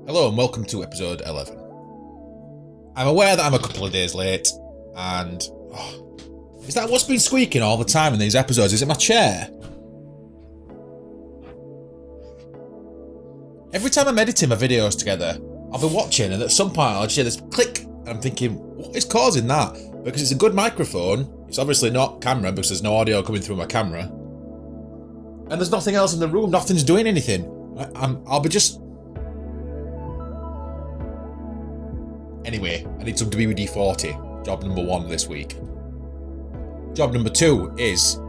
Hello and welcome to episode 11. I'm aware that I'm a couple of days late, and is that what's been squeaking all the time in these episodes? Is it my chair? Every time I'm editing my videos together, I'll be watching and at some point I'll just hear this click and I'm thinking, what is causing that? Because it's a good microphone, it's obviously not camera because there's no audio coming through my camera, and there's nothing else in the room, nothing's doing anything. I'll be just... Anyway, I need some WD-40. Job number 1 this week. Job number 2 is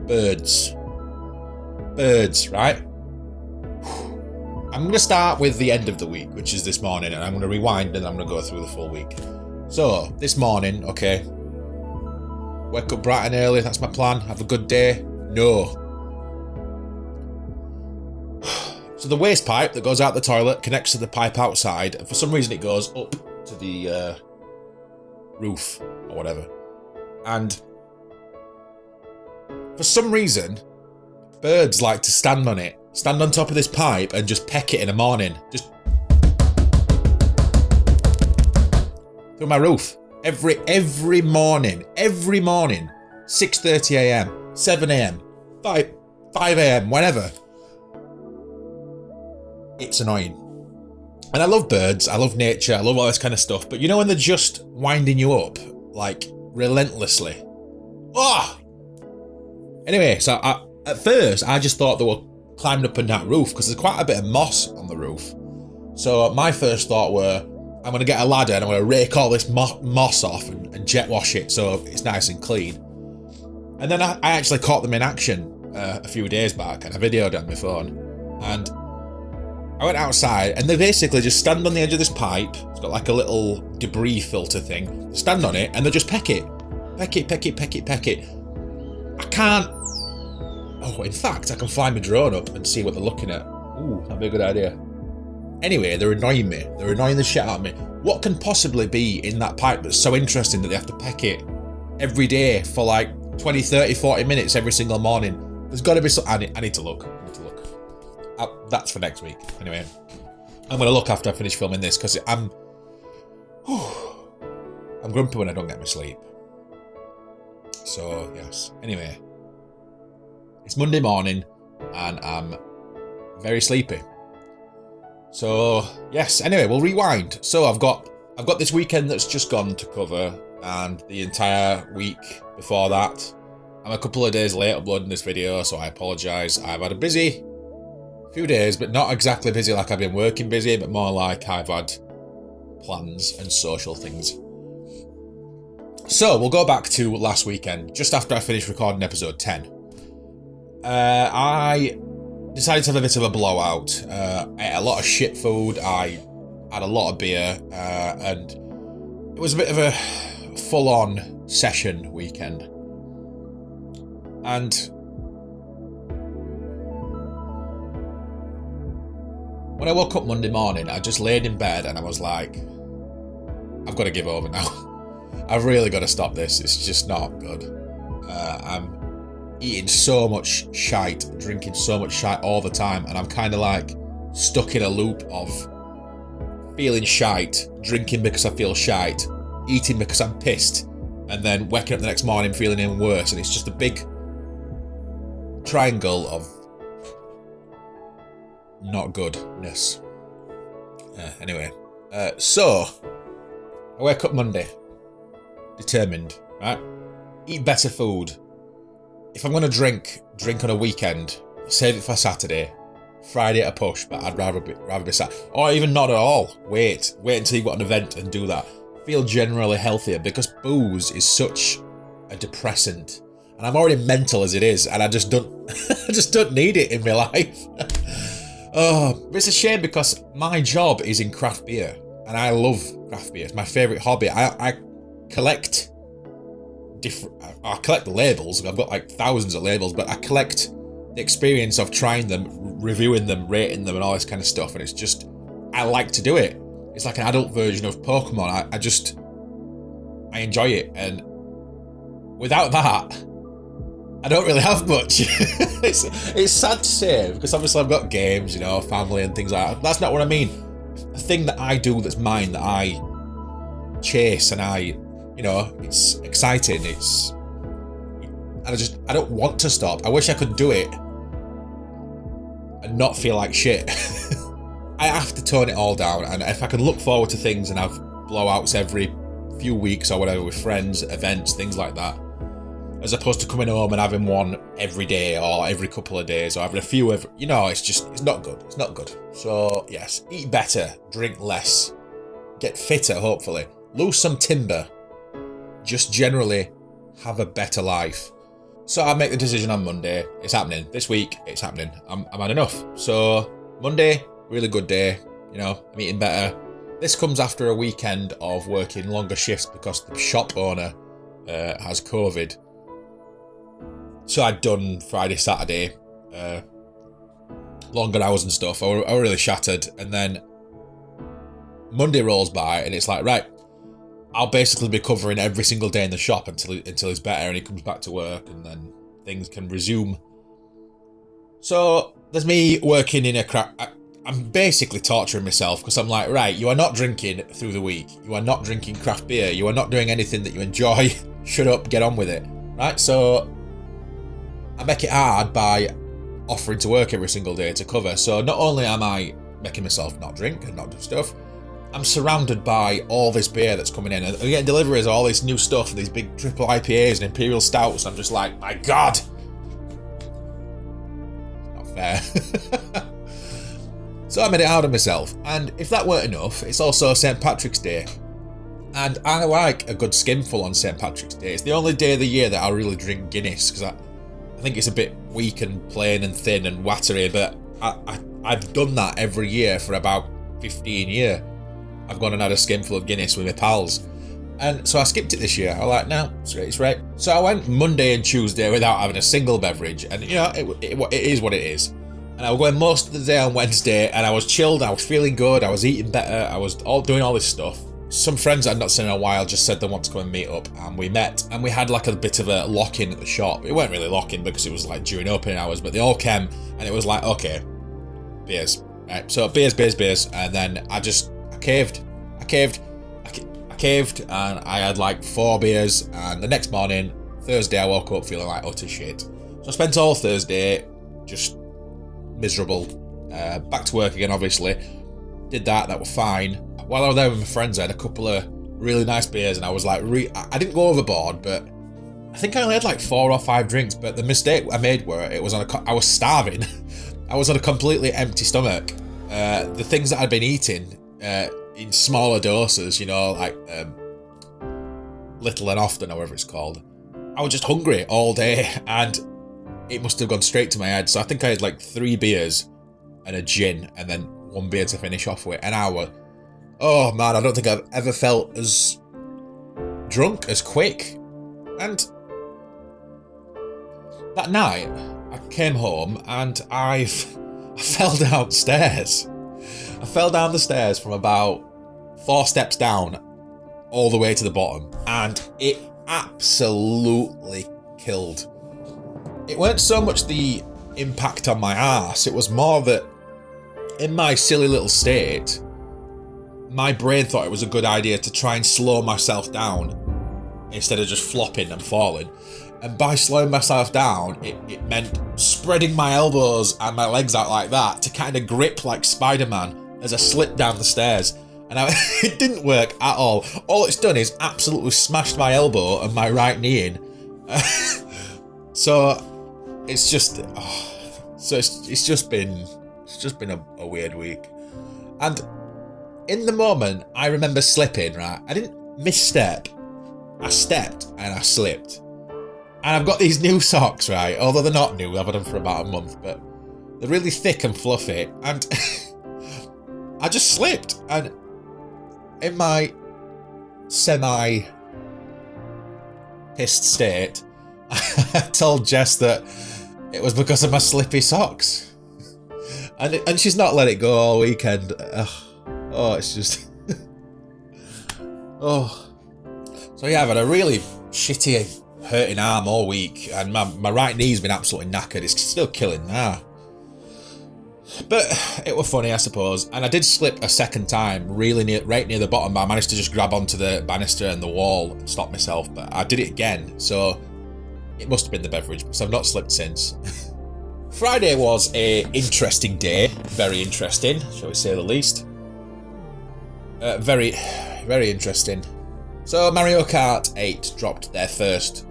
birds. Birds, right? I'm going to start with the end of the week, which is this morning, and I'm going to rewind and I'm going to go through the full week. So, this morning, okay, wake up bright and early, that's my plan, have a good day. No. So the waste pipe that goes out the toilet connects to the pipe outside, and for some reason it goes up to the roof or whatever. And for some reason, birds like to stand on it, stand on top of this pipe and just peck it in the morning. Just through my roof. Every morning. 6:30 a.m, 7 a.m, 5 a.m, whenever. It's annoying. And I love birds, I love nature, I love all this kind of stuff, but you know when they're just winding you up, like, relentlessly? Oh! Anyway, so at first, I just thought they were climbing up on that roof, because there's quite a bit of moss on the roof. So my first thought were, I'm going to get a ladder and I'm going to rake all this moss off and jet wash it so it's nice and clean. And then I actually caught them in action a few days back, and I videoed it on my phone. And I went outside and they basically just stand on the edge of this pipe. It's got like a little debris filter thing. They stand on it and they just peck it. Peck it. I can't... Oh, in fact, I can fly my drone up and see what they're looking at. Ooh, that'd be a good idea. Anyway, they're annoying me. They're annoying the shit out of me. What can possibly be in that pipe that's so interesting that they have to peck it every day for like 20, 30, 40 minutes every single morning? There's got to be something... I need to look. That's for next week. Anyway, I'm going to look after I finish filming this because I'm grumpy when I don't get my sleep. So, yes. Anyway, it's Monday morning and I'm very sleepy. So, yes. Anyway, we'll rewind. So, I've got this weekend that's just gone to cover, and the entire week before that. I'm a couple of days late uploading this video, so I apologise. I've had a busy few days, but not exactly busy like I've been working busy, but more like I've had plans and social things. So we'll go back to last weekend, just after I finished recording episode 10. I decided to have a bit of a blowout. I ate a lot of shit food, I had a lot of beer, and it was a bit of a full-on session weekend. And when I woke up Monday morning, I just laid in bed and I was like, I've got to give over now. I've really got to stop this. It's just not good. I'm eating so much shite, drinking so much shite all the time, and I'm kind of like stuck in a loop of feeling shite, drinking because I feel shite, eating because I'm pissed, and then waking up the next morning feeling even worse. And it's just a big triangle of not goodness. Anyway, so I wake up Monday, determined, right? Eat better food. If I'm gonna drink on a weekend, save it for Saturday. Friday at a push, but I'd rather be sat, or even not at all. Wait until you've got an event and do that. Feel generally healthier, because booze is such a depressant, and I'm already mental as it is, and I just don't need it in my life. Oh, but it's a shame because my job is in craft beer, and I love craft beer. It's my favourite hobby. I collect the labels. I've got like thousands of labels, but I collect the experience of trying them, reviewing them, rating them, and all this kind of stuff. And it's just, I like to do it. It's like an adult version of Pokemon. I enjoy it, and without that, I don't really have much. it's sad to say, because obviously I've got games, you know, family and things like that. That's not what I mean. The thing that I do that's mine, that I chase and I, you know, it's exciting. I don't want to stop. I wish I could do it and not feel like shit. I have to tone it all down, and if I can look forward to things and have blowouts every few weeks or whatever with friends, events, things like that, as opposed to coming home and having one every day or every couple of days or having a few every, you know, it's not good. It's not good. So yes, eat better, drink less, get fitter, hopefully, lose some timber, just generally have a better life. So I make the decision on Monday. It's happening. This week, it's happening. I'm had enough. So Monday, really good day. You know, I'm eating better. This comes after a weekend of working longer shifts because the shop owner has COVID. So I'd done Friday, Saturday, longer hours and stuff. I were really shattered. And then Monday rolls by and it's like, right, I'll basically be covering every single day in the shop until he's better and he comes back to work, and then things can resume. So there's me working in I'm basically torturing myself because I'm like, right, you are not drinking through the week. You are not drinking craft beer. You are not doing anything that you enjoy. Shut up, get on with it. Right? So I make it hard by offering to work every single day to cover. So not only am I making myself not drink and not do stuff, I'm surrounded by all this beer that's coming in. And I'm getting deliveries of all this new stuff, these big triple IPAs and imperial stouts. I'm just like, my God. Not fair. So I made it hard on myself. And if that weren't enough, it's also St. Patrick's Day. And I like a good skinful on St. Patrick's Day. It's the only day of the year that I really drink Guinness, because I think it's a bit weak and plain and thin and watery, but I've done that every year for about 15 years. I've gone and had a skinful of Guinness with my pals. And so I skipped it this year. I was like, no, it's right. So I went Monday and Tuesday without having a single beverage. And, you know, it is what it is. And I was going most of the day on Wednesday, and I was chilled, I was feeling good, I was eating better, I was doing all this stuff. Some friends I'd not seen in a while just said they want to come and meet up, and we met, and we had like a bit of a lock-in at the shop. It weren't really lock-in because it was like during opening hours, but they all came, and it was like, okay, beers. Right, so beers, and then I caved, and I had like 4 beers, and the next morning, Thursday, I woke up feeling like utter shit. So I spent all Thursday just miserable. Back to work again, obviously. Did that was fine. While I was there with my friends, I had a couple of really nice beers, and I was like, I didn't go overboard, but I think I only had like 4 or 5 drinks, but the mistake I made were I was starving. I was on a completely empty stomach. The things that I'd been eating in smaller doses, you know, like Little and Often, or whatever it's called. I was just hungry all day, and it must have gone straight to my head. So I think I had like 3 beers and a gin, and then 1 beer to finish off with. An hour. Oh man, I don't think I've ever felt as drunk as quick. And that night, I came home and I fell downstairs. I fell down the stairs from about 4 steps down all the way to the bottom, and it absolutely killed. It weren't so much the impact on my arse, it was more that in my silly little state, my brain thought it was a good idea to try and slow myself down instead of just flopping and falling. And by slowing myself down, it meant spreading my elbows and my legs out like that to kind of grip like Spider-Man as I slipped down the stairs. And it didn't work at all. All it's done is absolutely smashed my elbow and my right knee in. So it's just, it's just been a weird week. And in the moment, I remember slipping, right? I didn't misstep. I stepped and I slipped. And I've got these new socks, right? Although they're not new, I've had them for about a month, but they're really thick and fluffy. And I just slipped. And in my semi-pissed state, I told Jess that it was because of my slippy socks. And she's not let it go all weekend. Oh, it's just... oh. So yeah, I've had a really shitty hurting arm all week, and my right knee's been absolutely knackered. It's still killing now. But it was funny, I suppose. And I did slip a second time, right near the bottom, but I managed to just grab onto the banister and the wall and stop myself. But I did it again, so it must have been the beverage, because I've not slipped since. Friday was a interesting day. Very interesting, shall we say the least. Very, very interesting. So Mario Kart 8 dropped their first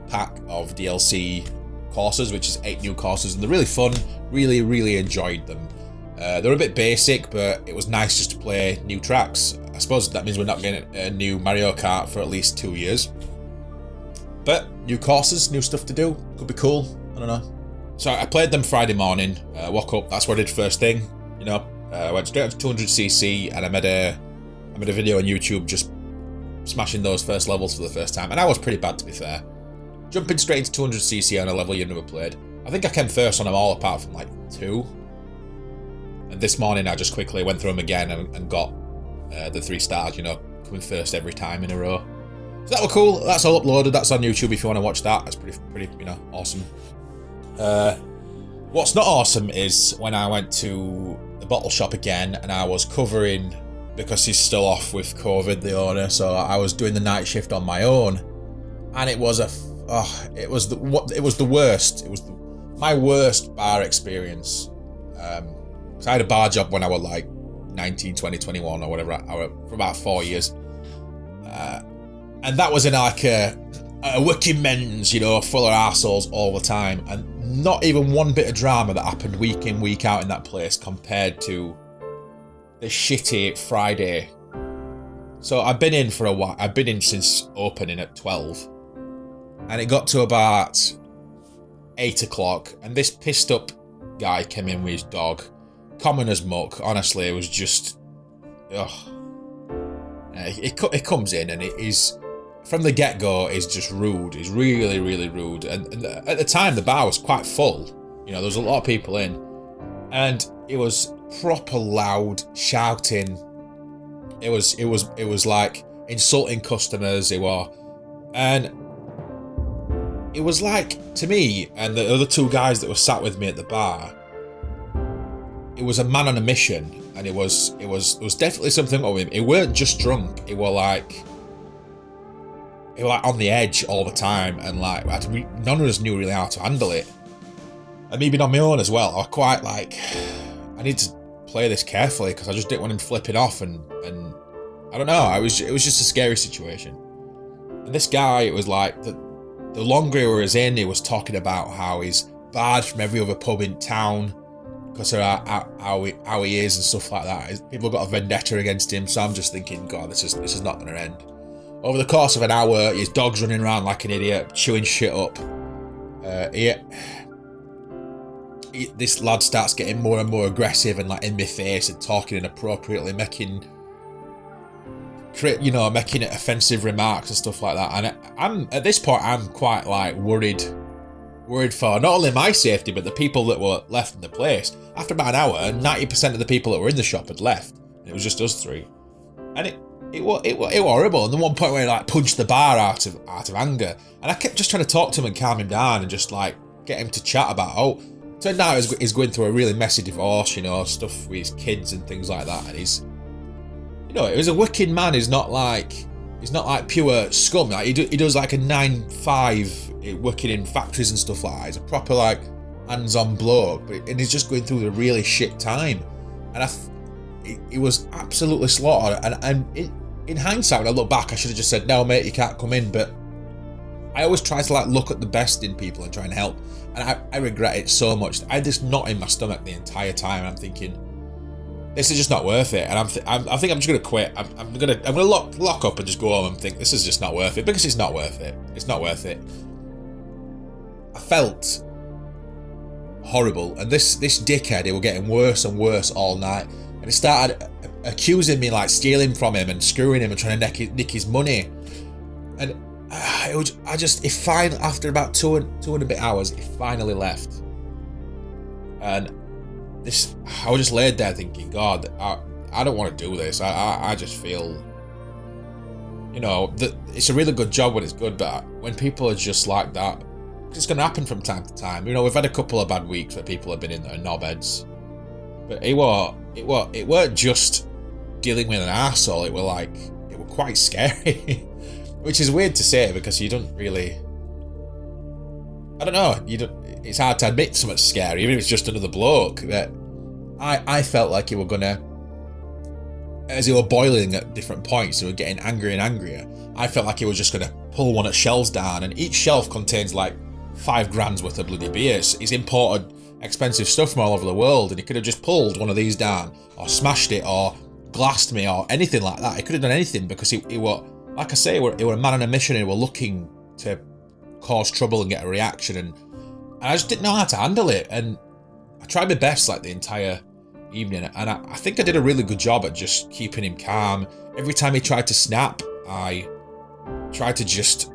pack of DLC courses, which is 8 new courses, and they're really fun. Really enjoyed them. They're a bit basic, but it was nice just to play new tracks. I suppose that means we're not getting a new Mario Kart for at least 2 years. But new courses, new stuff to do. Could be cool. I don't know. So I played them Friday morning. Woke up. That's what I did first thing. You know, went straight up to 200cc, and I made a video on YouTube just smashing those first levels for the first time, and I was pretty bad, to be fair. Jumping straight into 200cc on a level you've never played. I think I came first on them all apart from like 2. And this morning I just quickly went through them again and got the 3 stars, you know, coming first every time in a row. So that was cool. That's all uploaded. That's on YouTube if you want to watch that. That's pretty, you know, awesome. What's not awesome is when I went to the bottle shop again, and I was covering, because he's still off with COVID, the owner, so I was doing the night shift on my own, and it was the worst. It was my worst bar experience. So I had a bar job when I was like 19, 20, 21 or whatever, for about 4 years. And that was in like a working men's, you know, full of arseholes all the time, and not even one bit of drama that happened week in, week out in that place compared to the shitty Friday. So I've been in for a while. I've been in since opening at 12, and it got to about 8 o'clock, and this pissed up guy came in with his dog, common as muck. Honestly, it was just, it comes in, and it is, from the get-go, is just rude. It's really rude. And at the time, the bar was quite full. You know, there was a lot of people in, and it was proper loud shouting. It was like insulting customers. And it was like, to me and the other 2 guys that were sat with me at the bar, it was a man on a mission, and it was definitely something wrong with him. It weren't just drunk. It was like on the edge all the time, and like none of us knew really how to handle it. And me being on my own as well, I was quite like, I need to play this carefully, because I just didn't want him flipping off, and I don't know. It was just a scary situation. And this guy, it was like the longer he was in, he was talking about how he's barred from every other pub in town because of how he is and stuff like that. People got a vendetta against him. So I'm just thinking, God, this is not going to end. Over the course of an hour, his dog's running around like an idiot, chewing shit up. This lad starts getting more and more aggressive and like in my face and talking inappropriately, making offensive remarks and stuff like that. And I'm at this point, I'm quite like worried for not only my safety, but the people that were left in the place. After about an hour, 90% of the people that were in the shop had left. It was just us 3, and it was horrible. And then one point where he like punched the bar out of anger, and I kept just trying to talk to him and calm him down and just like get him to chat about. Turned out he's going through a really messy divorce, you know, stuff with his kids and things like that, and he's, you know, it was a wicked man. He's not like pure scum. Like he does like a 9-5 working in factories and stuff like that. He's a proper like hands-on bloke, and he's just going through a really shit time. And it was absolutely slaughtered. And in hindsight, when I look back, I should have just said, "No, mate, you can't come in." But I always try to like look at the best in people and try and help. And I regret it so much. I had this knot in my stomach the entire time, and I'm thinking, this is just not worth it. And I think I'm just gonna quit. I'm gonna lock up and just go home and think this is just not worth it, because it's not worth it. It's not worth it. I felt horrible, and this dickhead, it was getting worse and worse all night, and he started accusing me like stealing from him and screwing him and trying to nick his money. And after about two and a bit hours, it finally left. And I was just laid there thinking, God, I don't want to do this. I just feel, you know, it's a really good job when it's good, but when people are just like that, it's going to happen from time to time. You know, we've had a couple of bad weeks where people have been in their knobheads, but it weren't just dealing with an arsehole, it were quite scary. Which is weird to say because you don't really, I don't know, it's hard to admit something scary, even if it's just another bloke. That I felt like you were gonna, as you were boiling at different points, you were getting angrier and angrier. I felt like he was just gonna pull one of the shelves down, and each shelf contains like 5 grand's worth of bloody beers. He's imported expensive stuff from all over the world, and he could have just pulled one of these down, or smashed it, or glassed me, or anything like that. He could have done anything because he were, like I say, he were a man on a mission, and he were looking to cause trouble and get a reaction, and I just didn't know how to handle it. And I tried my best like the entire evening, and I think I did a really good job at just keeping him calm. Every time he tried to snap, I tried to just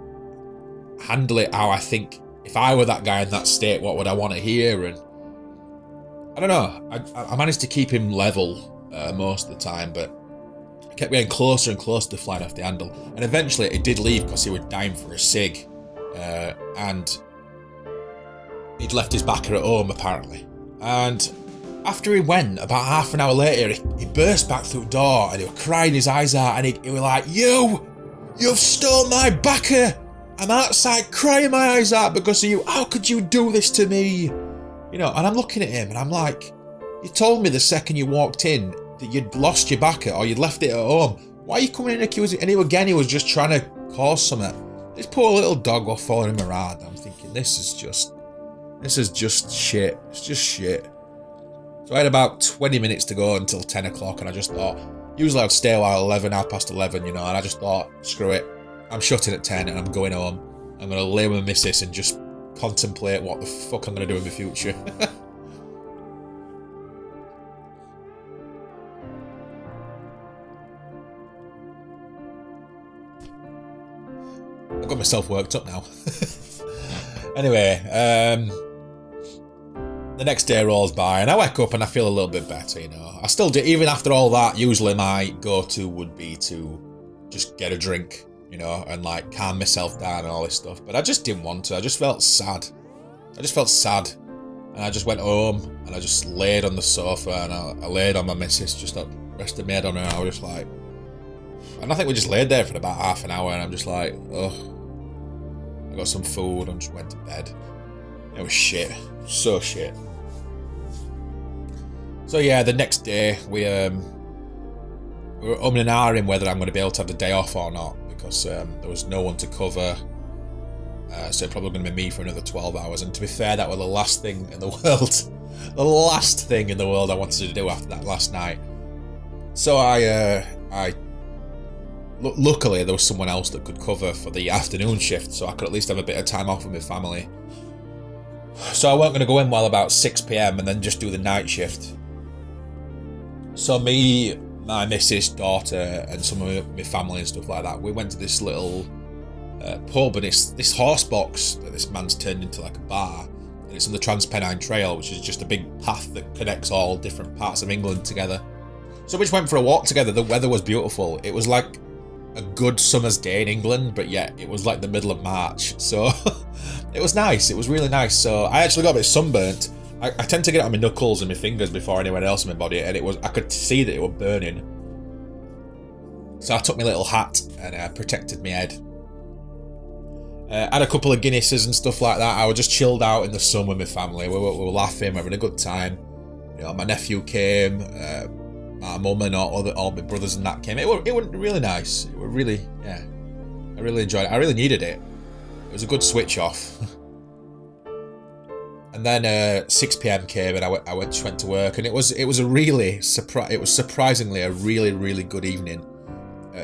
handle it how I think, if I were that guy in that state, what would I want to hear? And I don't know, I managed to keep him level most of the time, but I kept getting closer and closer to flying off the handle, and eventually it did leave because he was dying for a cig, and he'd left his backer at home apparently. And after he went, about half an hour later, he burst back through the door, and he was crying his eyes out, and he was like, you've stole my backer! I'm outside crying my eyes out because of you. How could you do this to me? You know, and I'm looking at him and I'm like, you told me the second you walked in that you'd lost your backer or you'd left it at home. Why are you coming in accusing? And he was just trying to cause something. This poor little dog was following him around. I'm thinking, this is just shit. It's just shit. So I had about 20 minutes to go until 10 o'clock, and I just thought, usually I'd stay while 11:30, you know, and I just thought, screw it. I'm shutting at 10 and I'm going home. I'm going to lay with my missus and just contemplate what the fuck I'm going to do in the future. I've got myself worked up now. Anyway, the next day rolls by and I wake up and I feel a little bit better, you know. I still do, even after all that, usually my go-to would be to just get a drink, you know, and like calm myself down and all this stuff. But I just didn't want to. I just felt sad. And I just went home and I just laid on the sofa and I laid on my missus, just rested my head on her. I was just like, and I think we just laid there for about half an hour and I'm just like, oh, I got some food and just went to bed. It was shit. So shit. So yeah, the next day we were umming and ahhing whether I'm going to be able to have the day off or not, because there was no one to cover, so it's probably going to be me for another 12 hours. And to be fair, that was the last thing in the world, the last thing in the world I wanted to do after that last night. So luckily there was someone else that could cover for the afternoon shift, so I could at least have a bit of time off with my family. So I weren't going to go in while about 6 PM and then just do the night shift. So me, my missus, daughter, and some of my family and stuff like that, we went to this little pub, and it's this horse box that this man's turned into like a bar, and it's on the Transpennine Trail, which is just a big path that connects all different parts of England together. So we just went for a walk together. The weather was beautiful. It was like a good summer's day in England, but yet it was like the middle of March, so it was nice. It was really nice. So I actually got a bit sunburnt. I tend to get it on my knuckles and my fingers before anyone else in my body, and I could see that it was burning. So I took my little hat and protected my head. Had a couple of Guinnesses and stuff like that. I was just chilled out in the sun with my family. We were laughing, having a good time. You know, my nephew came, my mum and all my brothers and that came. It was really nice. It was really, yeah. I really enjoyed it. I really needed it. It was a good switch off. And then 6 PM came and I went to work, and it was surprisingly a really, really good evening.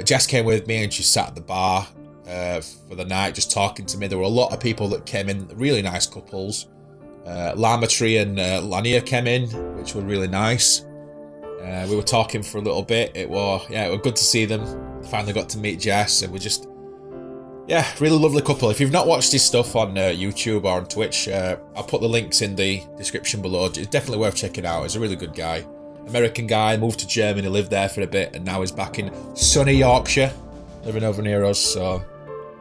Jess came with me and she sat at the bar for the night just talking to me. There were a lot of people that came in, really nice couples. Lamantry and Lania came in, which were really nice. We were talking for a little bit. It was good to see them. Finally got to meet Jess, and we just, yeah, really lovely couple. If you've not watched his stuff on YouTube or on Twitch, I'll put the links in the description below. It's definitely worth checking out. He's a really good guy. American guy, moved to Germany, lived there for a bit, and now he's back in sunny Yorkshire. living over near us. So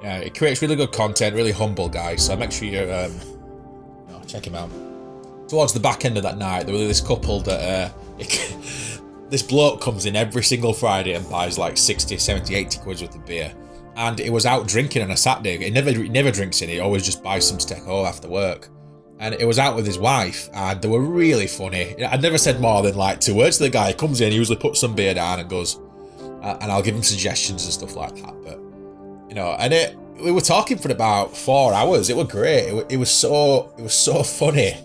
yeah, it creates really good content, really humble guy. So make sure you check him out. Towards the back end of that night, there was this couple that this bloke comes in every single Friday and buys like 60, 70, 80 quid worth of beer. And it was out drinking on a Saturday. He never drinks in it. He always just buys some to take home after work. And it was out with his wife, and they were really funny. I'd never said more than like 2 words to the guy. He comes in, he usually puts some beer down and goes, and I'll give him suggestions and stuff like that. But and we were talking for about 4 hours. It was great. It was so funny,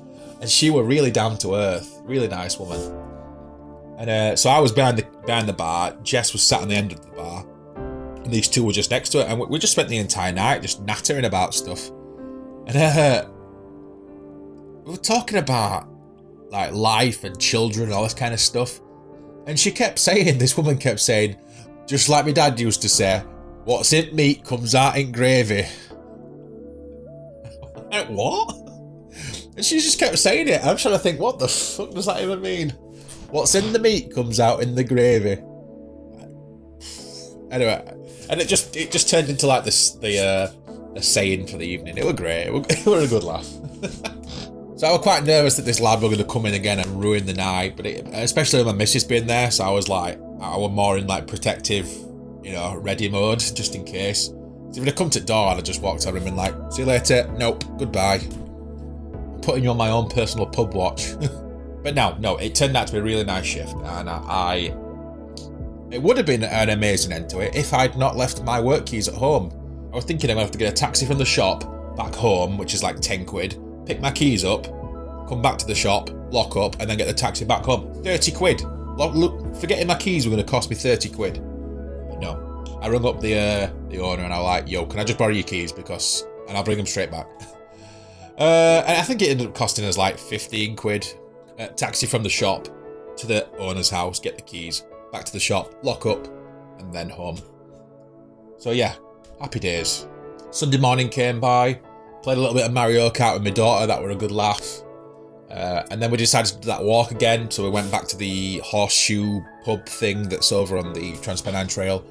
and she were really down to earth, really nice woman. And so I was behind the bar. Jess was sat on the end of the bar, and these two were just next to it. And we just spent the entire night just nattering about stuff. And we were talking about like life and children and all this kind of stuff. And this woman kept saying, just like my dad used to say, what's in meat comes out in gravy. Like, what? And she just kept saying it. I'm trying to think, what the fuck does that even mean? What's in the meat comes out in the gravy. Anyway, and it just turned into like the saying for the evening. It was great. It was a good laugh. So I was quite nervous that this lad were going to come in again and ruin the night, but especially with my missus being there, so I was more in like protective, ready mode, just in case. So if he'd have come to the door, I'd have just walked over him and like, see you later, nope, goodbye. I'm putting you on my own personal pub watch. But no, it turned out to be a really nice shift, and it would have been an amazing end to it if I'd not left my work keys at home. I was thinking I'm going to have to get a taxi from the shop back home, which is like 10 quid, pick my keys up, come back to the shop, lock up, and then get the taxi back home. 30 quid. Look, forgetting my keys were going to cost me 30 quid. But no. I rung up the owner and I was like, yo, can I just borrow your keys? And I'll bring them straight back. And I think it ended up costing us like 15 quid. Taxi from the shop to the owner's house, get the keys, back to the shop, lock up, and then home. So yeah, happy days. Sunday morning came by, played a little bit of Mario Kart with my daughter, that were a good laugh. And then we decided to do that walk again, so we went back to the horseshoe pub thing that's over on the Transpennine Trail.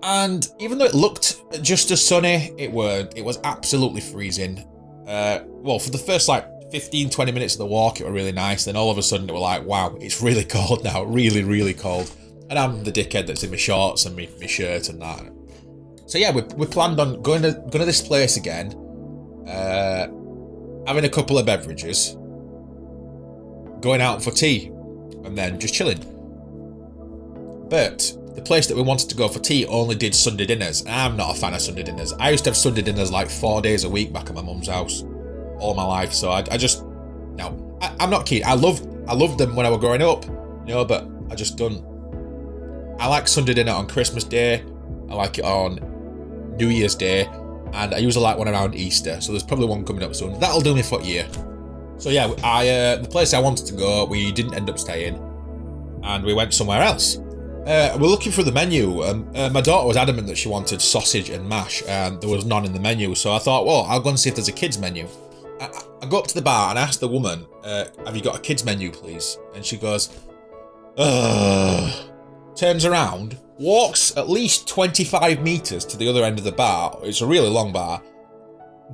And even though it looked just as sunny, it was absolutely freezing. Well, for the first like 15-20 minutes of the walk, it was really nice. Then all of a sudden it was like, wow, it's really cold now, really, really cold. And I'm the dickhead that's in my shorts and my shirt and that. So yeah, we planned on going to this place again, having a couple of beverages, going out for tea, and then just chilling. But the place that we wanted to go for tea only did Sunday dinners. I'm not a fan of Sunday dinners. I used to have Sunday dinners like 4 days a week back at my mum's house all my life, so I'm not keen. I loved them when I was growing up, but I just don't. I like Sunday dinner on Christmas Day, I like it on New Year's Day, and I usually like one around Easter, so there's probably one coming up soon. That'll do me for a year. So yeah, the place I wanted to go, we didn't end up staying, and we went somewhere else. We're looking through the menu. My daughter was adamant that she wanted sausage and mash, and there was none in the menu, so I thought, well, I'll go and see if there's a kids menu. I go up to the bar and I ask the woman, have you got a kids menu, please? And she goes, turns around, walks at least 25 metres to the other end of the bar. It's a really long bar.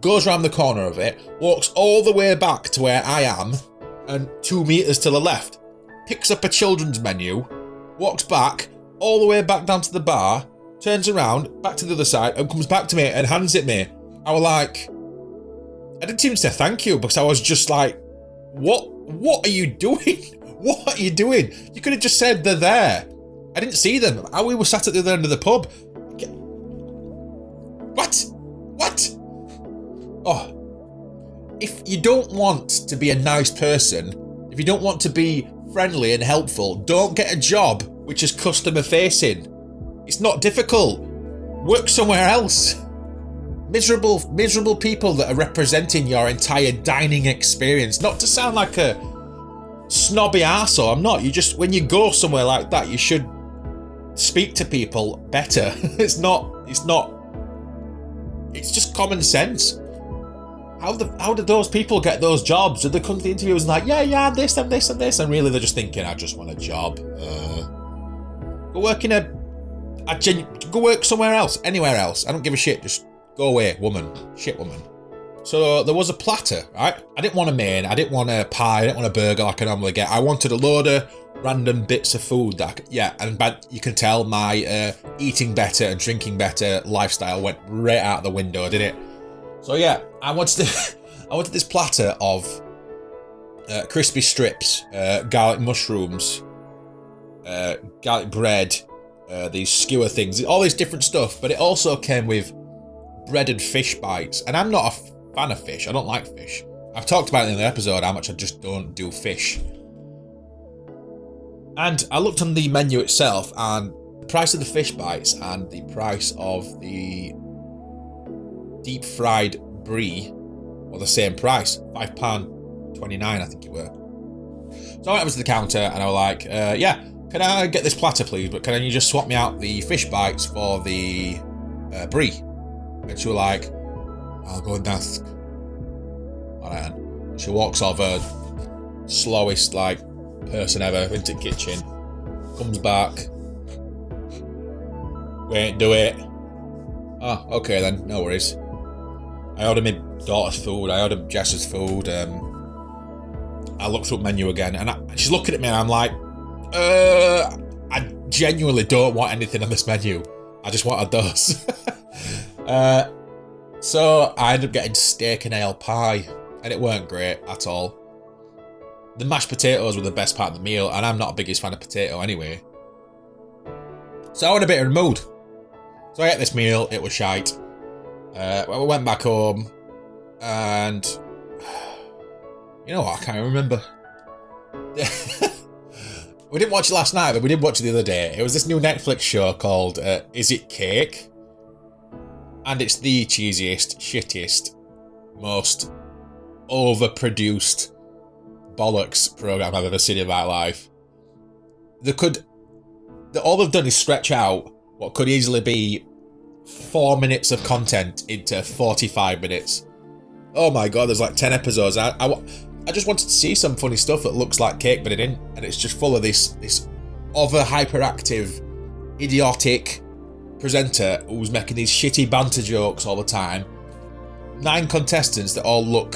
Goes around the corner of it, walks all the way back to where I am, and 2 metres to the left. Picks up a children's menu, walks back, all the way back down to the bar, turns around, back to the other side, and comes back to me and hands it me. I was like, I didn't even say thank you, because I was just like, what are you doing? What are you doing? You could have just said they're there. I didn't see them. We were sat at the other end of the pub. What? Oh. If you don't want to be a nice person, if you don't want to be friendly and helpful, don't get a job which is customer facing. It's not difficult. Work somewhere else. Miserable people that are representing your entire dining experience. Not to sound like a snobby arsehole, I'm not. When you go somewhere like that, you should speak to people better. It's just common sense. How did those people get those jobs? Did they come to the interviews and like, yeah, I'm this, and really they're just thinking, I just want a job. Go work in Go work somewhere else, anywhere else. I don't give a shit. Just go away, woman. Shit, woman. So there was a platter, right? I didn't want a main. I didn't want a pie. I didn't want a burger like I normally get. I wanted a load of random bits of food and you can tell my eating better and drinking better lifestyle went right out the window, didn't it? So yeah, I wanted this platter of crispy strips, garlic mushrooms, garlic bread, these skewer things, all this different stuff, but it also came with breaded fish bites, and I'm not a fan of fish. I don't like fish. I've talked about it in the episode how much I just don't do fish. And I looked on the menu itself, and the price of the fish bites and the price of the deep fried brie were the same price, £5.29 I think it were. So I went over to the counter and I was like, yeah, can I get this platter please, but can you just swap me out the fish bites for the brie? And she was like, I'll go and ask. Alright, and she walks over, slowest like person ever into the kitchen, comes back, we ain't do it. Oh, okay then, no worries. I ordered my daughter's food, I ordered Jess's food, I looked through the menu again, and she's looking at me and I'm like, I genuinely don't want anything on this menu. I just wanted those. So I ended up getting steak and ale pie, and it weren't great at all. The mashed potatoes were the best part of the meal, and I'm not the biggest fan of potato anyway. So I was in a bit of a mood. So I ate this meal, it was shite. We went back home, and you know what, I can't remember. We didn't watch it last night, but we did watch it the other day. It was this new Netflix show called Is It Cake? And it's the cheesiest, shittiest, most overproduced bollocks program I've ever seen in my life. All they've done is stretch out what could easily be 4 minutes of content into 45 minutes. Oh my god, there's like 10 episodes. I just wanted to see some funny stuff that looks like cake, but it didn't. And it's just full of this over hyperactive, idiotic presenter who's making these shitty banter jokes all the time. 9 contestants that all look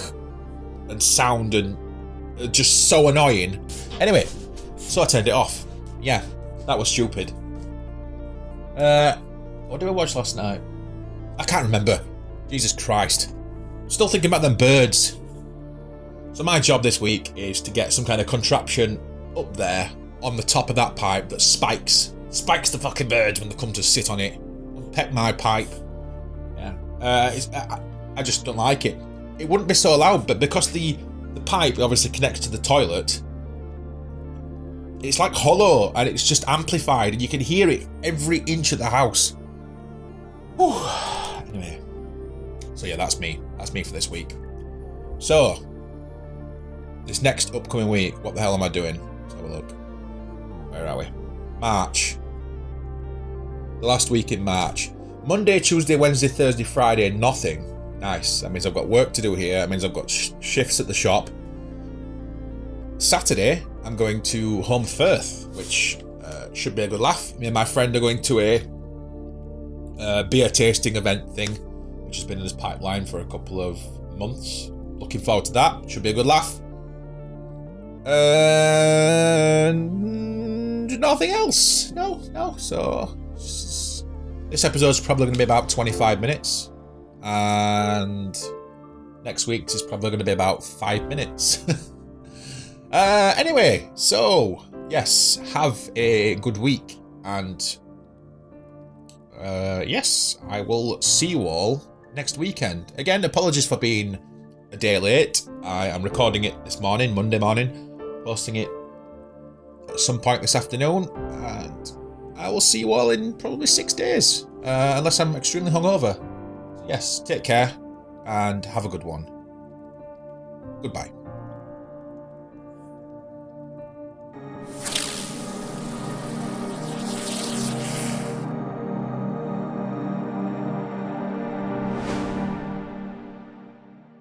and sound and are just so annoying. Anyway, so I turned it off. Yeah, that was stupid. What did I watch last night? I can't remember. Jesus Christ. Still thinking about them birds. So my job this week is to get some kind of contraption up there on the top of that pipe that spikes the fucking birds when they come to sit on it and peck my pipe. Yeah, I just don't like it. It wouldn't be so loud, but because the pipe obviously connects to the toilet, it's like hollow and it's just amplified, and you can hear it every inch of the house. Whew. Anyway, so yeah, that's me. That's me for this week. So this next upcoming week, what the hell am I doing? Let's have a look. Where are we? March. The last week in March. Monday, Tuesday, Wednesday, Thursday, Friday, nothing. Nice. That means I've got work to do here. That means I've got shifts at the shop. Saturday, I'm going to Home Firth, which should be a good laugh. Me and my friend are going to a beer tasting event thing, which has been in this pipeline for a couple of months. Looking forward to that. Should be a good laugh. And nothing else. No. So this episode's probably going to be about 25 minutes. And next week's is probably going to be about 5 minutes. Anyway, so yes, have a good week, and yes, I will see you all next weekend. Again, apologies for being a day late. I am recording it this morning, Monday morning, posting it at some point this afternoon, and I will see you all in probably 6 days, unless I'm extremely hungover. Yes, take care and have a good one. Goodbye.